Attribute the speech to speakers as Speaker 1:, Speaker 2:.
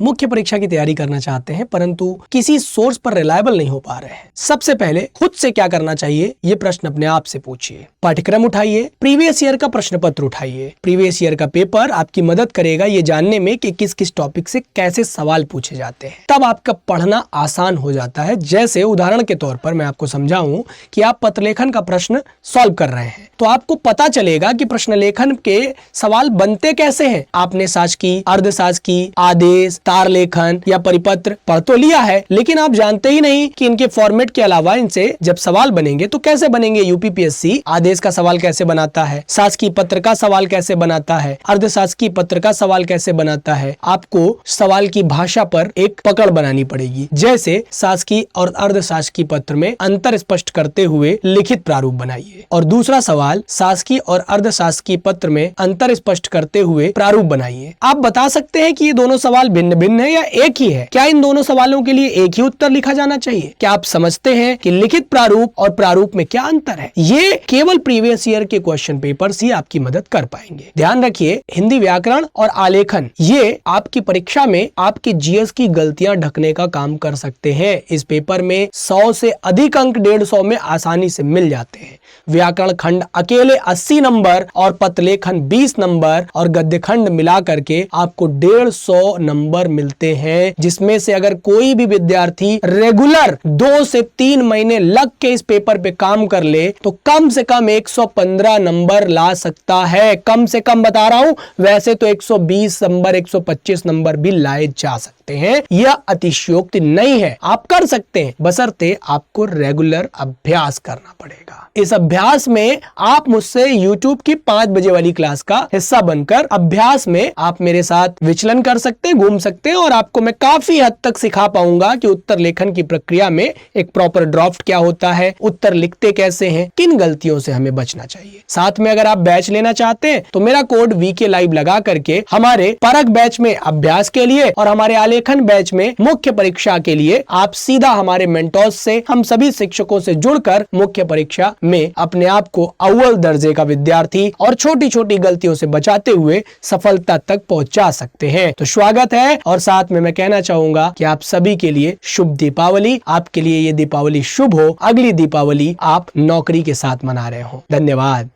Speaker 1: मुख्य परीक्षा की तैयारी करना चाहते हैं परंतु किसी सोर्स पर रिलायबल नहीं हो पा रहे हैं, सबसे पहले खुद से क्या करना चाहिए ये प्रश्न अपने आप से पूछिए। पाठ्यक्रम उठाइए, प्रीवियस ईयर का प्रश्न पत्र उठाइए। प्रीवियस ईयर का पेपर आपकी मदद करेगा ये जानने में कि किस किस टॉपिक से कैसे सवाल पूछे जाते हैं, तब आपका पढ़ना आसान हो जाता है। जैसे उदाहरण के तौर पर मैं आपको समझाऊं कि आप पत्रलेखन का प्रश्न सॉल्व कर रहे हैं तो आपको पता चलेगा कि प्रश्न लेखन के सवाल बनते कैसे हैं। आपने शासकीय, अर्धशासकीय, आदेश, तार लेखन या परिपत्र पढ़ तो लिया है, लेकिन आप जानते ही नहीं कि इनके फॉर्मेट के अलावा इनसे जब सवाल बनेंगे तो कैसे बनेंगे। यूपीपीएससी आदेश का सवाल कैसे बनाता है, शासकीय पत्र का सवाल कैसे बनाता है, अर्धशासकीय पत्र का सवाल कैसे बनाता है। आपको सवाल की भाषा पर एक पकड़ बनानी पड़ेगी। जैसे शासकीय और अर्धशासकीय पत्र में अंतर स्पष्ट करते हुए लिखित प्रारूप बनाइए, और दूसरा सवाल शासकीय और अर्धशासकीय पत्र में अंतर स्पष्ट करते हुए प्रारूप बनाइए। आप बता सकते हैं कि ये दोनों सवाल भिन्न भिन्न है या एक ही है? क्या इन दोनों सवालों के लिए एक ही उत्तर लिखा जाना चाहिए? क्या आप समझते हैं कि लिखित प्रारूप और प्रारूप में क्या अंतर है? ये केवल प्रीवियस ईयर के क्वेश्चन पेपर्स ही आपकी मदद कर पाएंगे। ध्यान रखिए, हिंदी व्याकरण और आलेखन ये आपकी परीक्षा में आपके जीएस की गलतियां ढकने का काम कर सकते हैं। इस पेपर में 100 से अधिक अंक 150 में आसानी से मिल जाते हैं। व्याकरण खंड अकेले 80 नंबर और पत्रलेखन 20 नंबर और गद्य खंड मिला करके आपको 150 नंबर मिलते हैं, जिसमें से अगर कोई भी विद्यार्थी रेगुलर 2 से 3 महीने लग के इस पेपर पे काम कर ले तो कम से कम 115 नंबर ला सकता है। कम से कम बता रहा हूं, वैसे तो 120 नंबर 125 नंबर भी लाए जा सकते हैं। यह अतिशयोक्ति नहीं है, आप कर सकते हैं, बशर्ते आपको रेगुलर अभ्यास करना पड़ेगा। इस अभ्यास में आप मुझसे YouTube की 5 बजे वाली क्लास का हिस्सा बनकर अभ्यास में आप मेरे साथ विचलन कर सकते हैं, घूम सकते हैं, और आपको मैं काफी हद तक सिखा पाऊंगा कि उत्तर लेखन की प्रक्रिया में एक प्रॉपर ड्राफ्ट क्या होता है, उत्तर लिखते कैसे हैं, किन गलतियों से हमें बचना चाहिए। साथ में अगर आप बैच लेना चाहते हैं तो मेरा कोड VK लाइव लगा करके हमारे परख बैच में अभ्यास के लिए और हमारे आलेखन बैच में मुख्य परीक्षा के लिए आप सीधा हमारे मेंटोर्स से, हम सभी शिक्षकों से जुड़कर मुख्य परीक्षा में अपने आप को अव्वल दर्जे का विद्यार्थी और छोटी छोटी गलतियों से बचाते हुए सफलता तक पहुंचा सकते हैं। तो स्वागत है, और साथ में मैं कहना चाहूंगा कि आप सभी के लिए शुभ दीपावली। आपके लिए ये दीपावली शुभ हो, अगली दीपावली आप नौकरी के साथ मना रहे हो। धन्यवाद।